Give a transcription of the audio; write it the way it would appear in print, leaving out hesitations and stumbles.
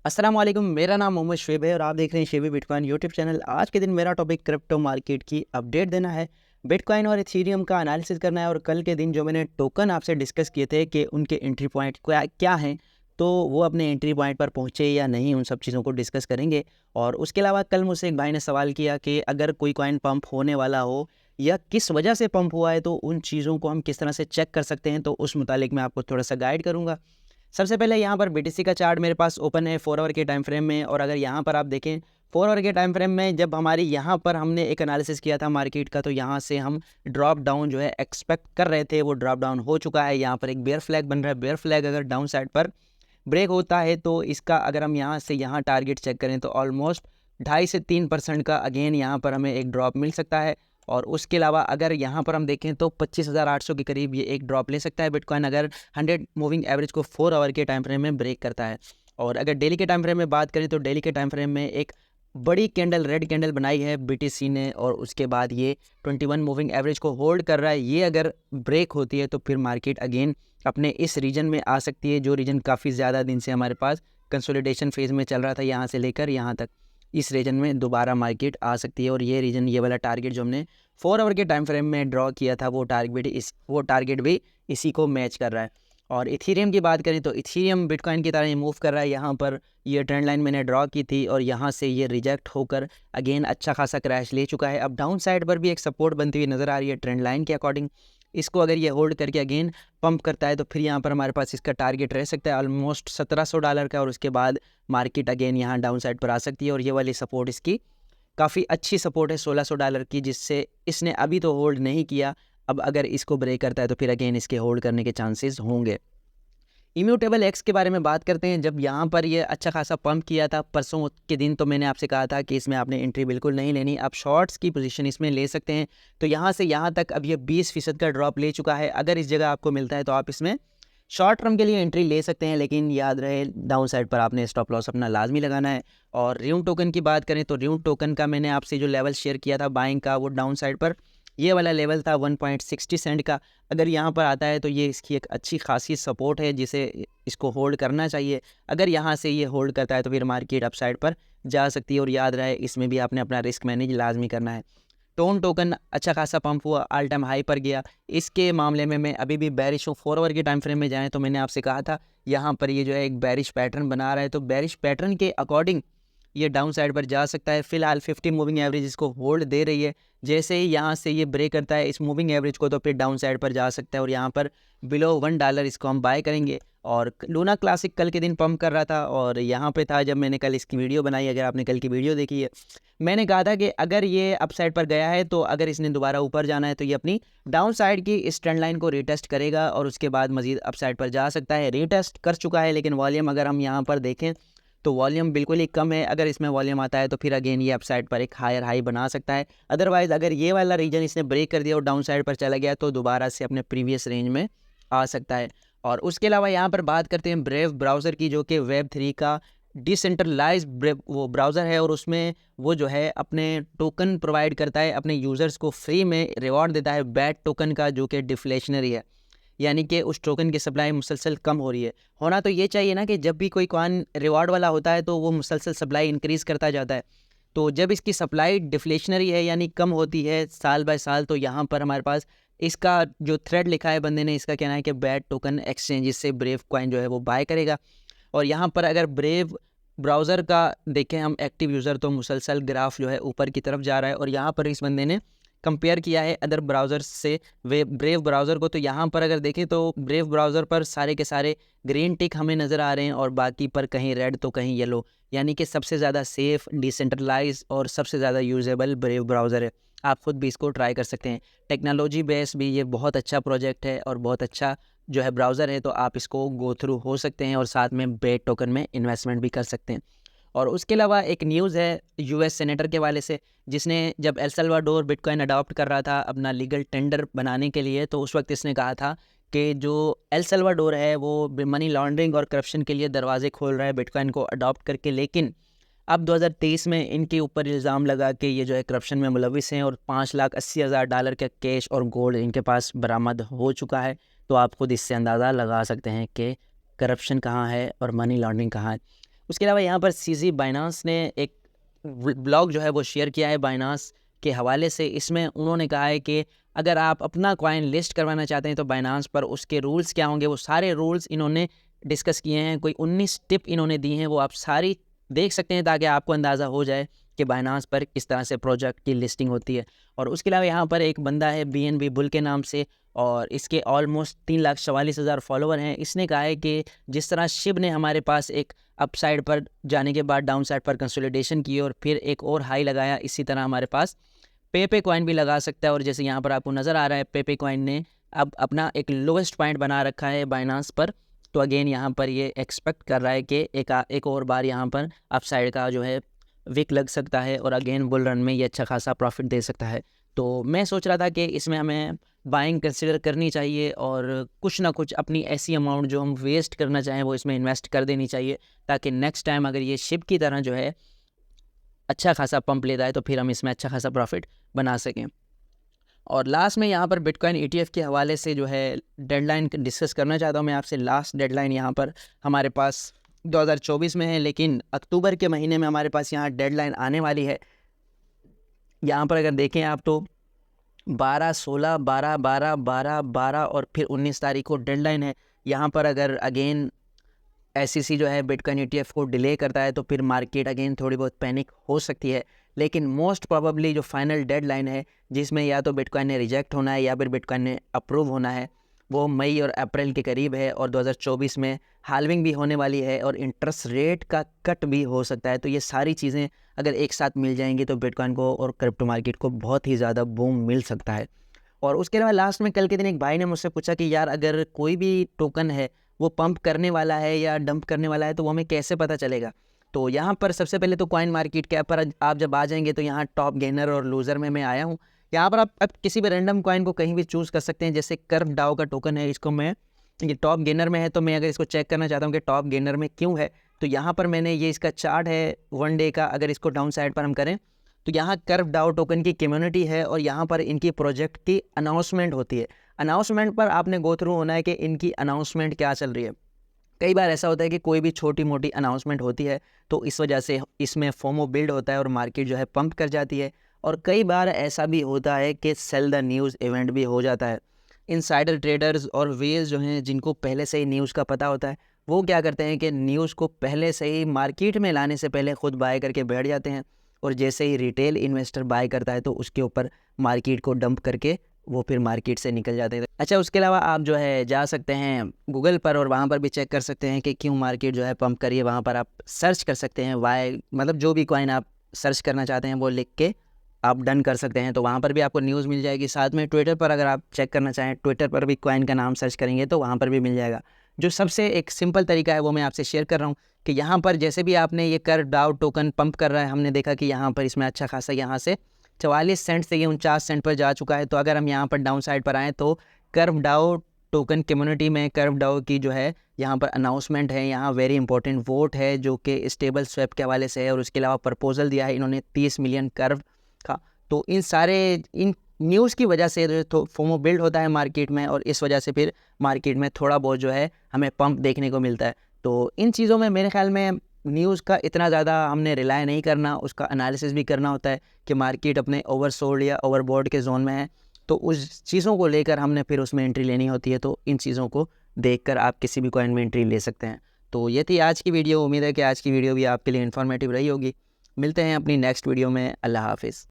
अस्सलाम वालेकुम। मेरा नाम मोहम्मद शुएब है और आप देख रहे हैं शेबी बिटकॉइन यूट्यूब चैनल। आज के दिन मेरा टॉपिक क्रिप्टो मार्केट की अपडेट देना है, बिटकॉइन और इथेरियम का एनालिसिस करना है। और कल के दिन जो मैंने टोकन आपसे डिस्कस किए थे कि उनके एंट्री पॉइंट क्या क्या हैं, तो वो अपने एंट्री पॉइंट पर पहुंचे या नहीं, उन सब चीज़ों को डिस्कस करेंगे। और उसके अलावा कल मुझसे एक भाई ने सवाल किया कि अगर कोई कॉइन पंप होने वाला हो या किस वजह से पंप हुआ है, तो उन चीज़ों को हम किस तरह से चेक कर सकते हैं, तो उस मुतालिक मैं आपको थोड़ा सा गाइड करूँगा। सबसे पहले यहाँ पर बीटीसी का चार्ट मेरे पास ओपन है 4 आवर के टाइम फ्रेम में। और अगर यहाँ पर आप देखें 4 आवर के टाइम फ्रेम में, जब हमारी यहाँ पर हमने एक एनालिसिस किया था मार्केट का, तो यहाँ से हम ड्रॉप डाउन जो है एक्सपेक्ट कर रहे थे, वो ड्रॉप डाउन हो चुका है। यहाँ पर एक बेयर फ्लैग बन रहा है। बेयर फ्लैग अगर डाउन साइड पर ब्रेक होता है तो इसका अगर हम यहाँ से यहाँ टारगेट चेक करें तो ऑलमोस्ट 2.5 से 3% का अगेन यहाँ पर हमें एक ड्रॉप मिल सकता है। और उसके अलावा अगर यहाँ पर हम देखें तो 25,800 के करीब ये एक ड्रॉप ले सकता है बिटकॉइन, अगर 100 मूविंग एवरेज को 4 आवर के टाइम फ्रेम में ब्रेक करता है। और अगर डेली के टाइम फ्रेम में बात करें तो डेली के टाइम फ्रेम में एक बड़ी कैंडल, रेड कैंडल बनाई है बीटीसी ने, और उसके बाद ये 21 मूविंग एवरेज को होल्ड कर रहा है। ये अगर ब्रेक होती है तो फिर मार्केट अगेन अपने इस रीजन में आ सकती है, जो रीजन काफ़ी ज़्यादा दिन से हमारे पास कंसोलिडेशन फेज में चल रहा था, यहाँ से लेकर यहाँ तक। इस रीजन में दोबारा मार्केट आ सकती है। और ये रीजन, ये वाला टारगेट जो हमने 4 आवर के टाइम फ्रेम में ड्रॉ किया था, वो टारगेट भी इसी को मैच कर रहा है। और इथेरियम की बात करें तो इथेरियम बिटकॉइन की तरह ही मूव कर रहा है। यहाँ पर ये ट्रेंड लाइन मैंने ड्रॉ की थी और यहाँ से ये रिजेक्ट होकर अगेन अच्छा खासा क्रैश ले चुका है। अब डाउन साइड पर भी एक सपोर्ट बनती हुई नज़र आ रही है ट्रेंड लाइन के अकॉर्डिंग। इसको अगर ये होल्ड करके अगेन पंप करता है तो फिर यहाँ पर हमारे पास इसका टारगेट रह सकता है ऑलमोस्ट $1,700 का। और उसके बाद मार्केट अगेन यहाँ डाउन साइड पर आ सकती है। और ये वाली सपोर्ट इसकी काफ़ी अच्छी सपोर्ट है $1,600 की, जिससे इसने अभी तो होल्ड नहीं किया। अब अगर इसको ब्रेक करता है तो फिर अगेन इसके होल्ड करने के चांसेस होंगे। इम्यूटेबल एक्स के बारे में बात करते हैं। जब यहाँ पर ये अच्छा खासा पंप किया था परसों के दिन, तो मैंने आपसे कहा था कि इसमें आपने एंट्री बिल्कुल नहीं लेनी, आप शॉर्ट्स की पोजीशन इसमें ले सकते हैं। तो यहाँ से यहाँ तक अब ये 20% का ड्रॉप ले चुका है। अगर इस जगह आपको मिलता है तो आप इसमें शॉर्ट टर्म के लिए एंट्री ले सकते हैं, लेकिन याद रहे डाउन साइड पर आपने स्टॉप लॉस अपना लाजमी लगाना है। और र्यून टोकन की बात करें तो र्यून टोकन का मैंने आपसे जो लेवल शेयर किया था बाइंग का, वो डाउन साइड पर ये वाला लेवल था 1.60 सेंट का। अगर यहाँ पर आता है तो ये इसकी एक अच्छी खासी सपोर्ट है, जिसे इसको होल्ड करना चाहिए। अगर यहाँ से ये होल्ड करता है तो फिर मार्केट अप साइड पर जा सकती है। और याद रहे इसमें भी आपने अपना रिस्क मैनेज लाजमी करना है। टोन टोकन अच्छा खासा पंप हुआ, ऑल टाइम हाई पर गया। इसके मामले में मैं अभी भी बैरिश हूँ। 4 आवर के टाइम फ्रेम में जाएँ तो मैंने आपसे कहा था यहाँ पर ये जो है एक बैरिश पैटर्न बना रहा है, तो बैरिश पैटर्न के अकॉर्डिंग ये डाउन साइड पर जा सकता है। फिलहाल 50 मूविंग एवरेज इसको होल्ड दे रही है। जैसे ही यहाँ से ये ब्रेक करता है इस मूविंग एवरेज को, तो फिर डाउन साइड पर जा सकता है। और यहाँ पर बिलो $1 इसको हम बाय करेंगे। और लूना क्लासिक कल के दिन पंप कर रहा था और यहाँ पे था जब मैंने कल इसकी वीडियो बनाई। अगर आपने कल की वीडियो देखी है, मैंने कहा था कि अगर ये अप साइड पर गया है, तो अगर इसने दोबारा ऊपर जाना है तो ये अपनी डाउन साइड की इस ट्रेंड लाइन को रिटेस्ट करेगा और उसके बाद मजीद अप साइड पर जा सकता है। रिटेस्ट कर चुका है, लेकिन वॉल्यूम अगर हम यहाँ पर देखें तो वॉल्यूम बिल्कुल ही कम है। अगर इसमें वॉल्यूम आता है तो फिर अगेन ये अप साइड पर एक हायर हाई बना सकता है। अदरवाइज़ अगर ये वाला रीजन इसने ब्रेक कर दिया और डाउन साइड पर चला गया, तो दोबारा से अपने प्रीवियस रेंज में आ सकता है। और उसके अलावा यहाँ पर बात करते हैं ब्रेव ब्राउज़र की, जो कि Web3 का डिसेंट्रलाइज वो ब्राउज़र है। और उसमें वो जो है अपने टोकन प्रोवाइड करता है, अपने यूज़र्स को फ्री में रिवॉर्ड देता है बैट टोकन का, जो कि डिफ्लेशनरी है, यानी कि उस टोकन की सप्लाई मुसलसल कम हो रही है। होना तो ये चाहिए ना कि जब भी कोई कॉइन रिवॉर्ड वाला होता है तो वो मुसलसल सप्लाई इंक्रीज़ करता जाता है। तो जब इसकी सप्लाई डिफ्लेशनरी है, यानी कम होती है साल बाय साल, तो यहाँ पर हमारे पास इसका जो थ्रेड लिखा है बंदे ने, इसका कहना है कि बैट टोकन एक्सचेंज से ब्रेव कॉइन जो है वो बाय करेगा। और यहाँ पर अगर ब्रेव ब्राउज़र का देखें हम एक्टिव यूज़र, तो मुसलसल ग्राफ जो है ऊपर की तरफ जा रहा है। और यहाँ पर इस बंदे ने कंपेयर किया है अदर ब्राउज़र्स से ब्रेव ब्राउज़र को। तो यहाँ पर अगर देखें तो ब्रेव ब्राउज़र पर सारे के सारे ग्रीन टिक हमें नज़र आ रहे हैं और बाकी पर कहीं रेड तो कहीं येलो, यानी कि सबसे ज़्यादा सेफ़, डिसेंट्रलाइज और सबसे ज़्यादा यूजेबल ब्रेव ब्राउज़र है। आप खुद भी इसको ट्राई कर सकते हैं। टेक्नोलॉजी बेस भी ये बहुत अच्छा प्रोजेक्ट है और बहुत अच्छा जो है ब्राउज़र है, तो आप इसको गो थ्रू हो सकते हैं और साथ में बेट टोकन में इन्वेस्टमेंट भी कर सकते हैं। और उसके अलावा एक न्यूज़ है यूएस सेनेटर के वाले से, जिसने जब एल सल्वाडोर बिटकॉइन अडॉप्ट कर रहा था अपना लीगल टेंडर बनाने के लिए, तो उस वक्त इसने कहा था कि जो एल सल्वाडोर है वो मनी लॉन्ड्रिंग और करप्शन के लिए दरवाजे खोल रहा है बिटकॉइन को अडॉप्ट करके। लेकिन अब 2023 में इनके ऊपर इल्ज़ाम लगा कि ये जो है करप्शन में मुलविस हैं और $5,80,000 का कैश और गोल्ड इनके पास बरामद हो चुका है। तो आप खुद इससे अंदाज़ा लगा सकते हैं कि करप्शन कहाँ है और मनी लॉन्ड्रिंग कहाँ है। उसके अलावा यहाँ पर सीजी बाइनांस ने एक ब्लॉग जो है वो शेयर किया है बाइनांस के हवाले से। इसमें उन्होंने कहा है कि अगर आप अपना कॉइन लिस्ट करवाना चाहते हैं तो बाइनांस पर उसके रूल्स क्या होंगे, वो सारे रूल्स इन्होंने डिस्कस किए हैं। कोई 19 टिप इन्होंने दी हैं, वो आप सारी देख सकते हैं ताकि आपको अंदाज़ा हो जाए कि बाइनांस पर किस तरह से प्रोजेक्ट की लिस्टिंग होती है। और उसके अलावा यहाँ पर एक बंदा है BNB बुल के नाम से, और इसके ऑलमोस्ट 3,44,000 फॉलोवर हैं। इसने कहा है कि जिस तरह शिब ने हमारे पास एक अपसाइड पर जाने के बाद डाउन साइड पर कंसोलिडेशन की और फिर एक और हाई लगाया, इसी तरह हमारे पास पेपे कॉइन भी लगा सकता है। और जैसे यहाँ पर आपको नज़र आ रहा है पेपे कॉइन ने अब अपना एक लोवेस्ट पॉइंट बना रखा है बाइनांस पर। तो अगेन यहाँ पर ये एक्सपेक्ट कर रहा है कि एक और बार यहाँ पर अपसाइड का जो है विक लग सकता है और अगेन बुल रन में ये अच्छा खासा प्रॉफिट दे सकता है। तो मैं सोच रहा था कि इसमें हमें बाइंग कंसिडर करनी चाहिए और कुछ ना कुछ अपनी ऐसी अमाउंट जो हम वेस्ट करना चाहें वो इसमें इन्वेस्ट कर देनी चाहिए, ताकि नेक्स्ट टाइम अगर ये शिप की तरह जो है अच्छा खासा पंप लेता है तो फिर हम इसमें अच्छा खासा प्रॉफिट बना सकें। और लास्ट में यहाँ पर बिटकॉइन ETF के हवाले से जो है डेडलाइन डिस्कस करना चाहता हूँ मैं आपसे। लास्ट डेडलाइन यहाँ पर हमारे पास 2024 में है, लेकिन अक्टूबर के महीने में हमारे पास यहाँ डेडलाइन आने वाली है। यहाँ पर अगर देखें आप तो 12, 16, 12, 12, 12, 12 और फिर 19 तारीख को डेडलाइन है। यहाँ पर अगर अगेन SEC जो है बिटकॉइन ETF को डिले करता है तो फिर मार्केट अगेन थोड़ी बहुत पैनिक हो सकती है। लेकिन मोस्ट प्रोबेबली जो फाइनल डेडलाइन है जिसमें या तो बिटकॉइन ने रिजेक्ट होना है या फिर बिटकॉइन ने अप्रूव होना है, वो मई और अप्रैल के करीब है। और 2024 में हाल्विंग भी होने वाली है और इंटरेस्ट रेट का कट भी हो सकता है। तो ये सारी चीज़ें अगर एक साथ मिल जाएंगी तो बिटकॉइन को और क्रिप्टो मार्केट को बहुत ही ज़्यादा बूम मिल सकता है। और उसके अलावा लास्ट में कल के दिन एक भाई ने मुझसे पूछा कि यार अगर कोई भी टोकन है वो पंप करने वाला है या डंप करने वाला है तो वो हमें कैसे पता चलेगा। तो यहाँ पर सबसे पहले तो कॉइन मार्केट कैप पर आप जब आ जाएंगे तो यहाँ टॉप गेनर और लूज़र में मैं आया हूँ। यहाँ पर आप किसी भी रैंडम कॉइन को कहीं भी चूज़ कर सकते हैं। जैसे कर्व डाओ का टोकन है, इसको मैं ये टॉप गेनर में है तो मैं अगर इसको चेक करना चाहता हूँ कि टॉप गेनर में क्यों है, तो यहाँ पर मैंने ये इसका चार्ट है 1 डे का। अगर इसको डाउन साइड पर हम करें तो यहाँ कर्व डाओ टोकन की कम्युनिटी है और यहाँ पर इनकी प्रोजेक्ट की अनाउंसमेंट होती है। अनाउंसमेंट पर आपने गो थ्रू होना है कि इनकी अनाउंसमेंट क्या चल रही है। कई बार ऐसा होता है कि कोई भी छोटी मोटी अनाउंसमेंट होती है तो इस वजह से इसमें फोमो बिल्ड होता है और मार्केट जो है पंप कर जाती है। और कई बार ऐसा भी होता है कि सेल द न्यूज़ इवेंट भी हो जाता है। इनसाइडर ट्रेडर्स और वेज जो हैं जिनको पहले से ही न्यूज़ का पता होता है वो क्या करते हैं कि न्यूज़ को पहले से ही मार्केट में लाने से पहले खुद बाय करके बैठ जाते हैं, और जैसे ही रिटेल इन्वेस्टर बाय करता है तो उसके ऊपर मार्केट को डंप करके वो फिर मार्केट से निकल जाते हैं। अच्छा, उसके अलावा आप जो है जा सकते हैं गूगल पर और वहाँ पर भी चेक कर सकते हैं कि क्यों मार्केट जो है पंप करी है। वहाँ पर आप सर्च कर सकते हैं वाई, मतलब जो भी कॉइन आप सर्च करना चाहते हैं वो लिख के आप डन कर सकते हैं, तो वहाँ पर भी आपको न्यूज़ मिल जाएगी। साथ में ट्विटर पर अगर आप चेक करना चाहें, ट्विटर पर भी कॉइन का नाम सर्च करेंगे तो वहाँ पर भी मिल जाएगा। जो सबसे एक सिंपल तरीका है वो मैं आपसे शेयर कर रहा हूँ कि यहाँ पर जैसे भी आपने ये कर्व डाओ टोकन पंप कर रहा है, हमने देखा कि यहाँ पर इसमें अच्छा खासा यहाँ से 44 सेंट से ये 49 सेंट पर जा चुका है। तो अगर हम यहाँ पर डाउन साइड पर आएँ तो कर्व डाओ टोकन कम्युनिटी में कर्व डाओ की जो है यहाँ पर अनाउंसमेंट है, यहाँ वेरी इंपॉर्टेंट वोट है जो कि स्टेबल स्वैप के हवाले से है, और उसके अलावा प्रपोजल दिया है इन्होंने 30 मिलियन कर्व का। तो इन न्यूज़ की वजह से जो तो फोमो बिल्ड होता है मार्केट में, और इस वजह से फिर मार्केट में थोड़ा बहुत जो है हमें पंप देखने को मिलता है। तो इन चीज़ों में मेरे ख्याल में न्यूज़ का इतना ज़्यादा हमने रिलाय नहीं करना, उसका एनालिसिस भी करना होता है कि मार्केट अपने ओवरसोल्ड या ओवरबॉट के जोन में है, तो उस चीज़ों को लेकर हमने फिर उसमें एंट्री लेनी होती है। तो इन चीज़ों को देखकर आप किसी भी कॉइन में एंट्री ले सकते हैं। तो ये थी आज की वीडियो। उम्मीद है कि आज की वीडियो भी आपके लिए इन्फॉर्मेटिव रही होगी। मिलते हैं अपनी नेक्स्ट वीडियो में। अल्लाह हाफिज़।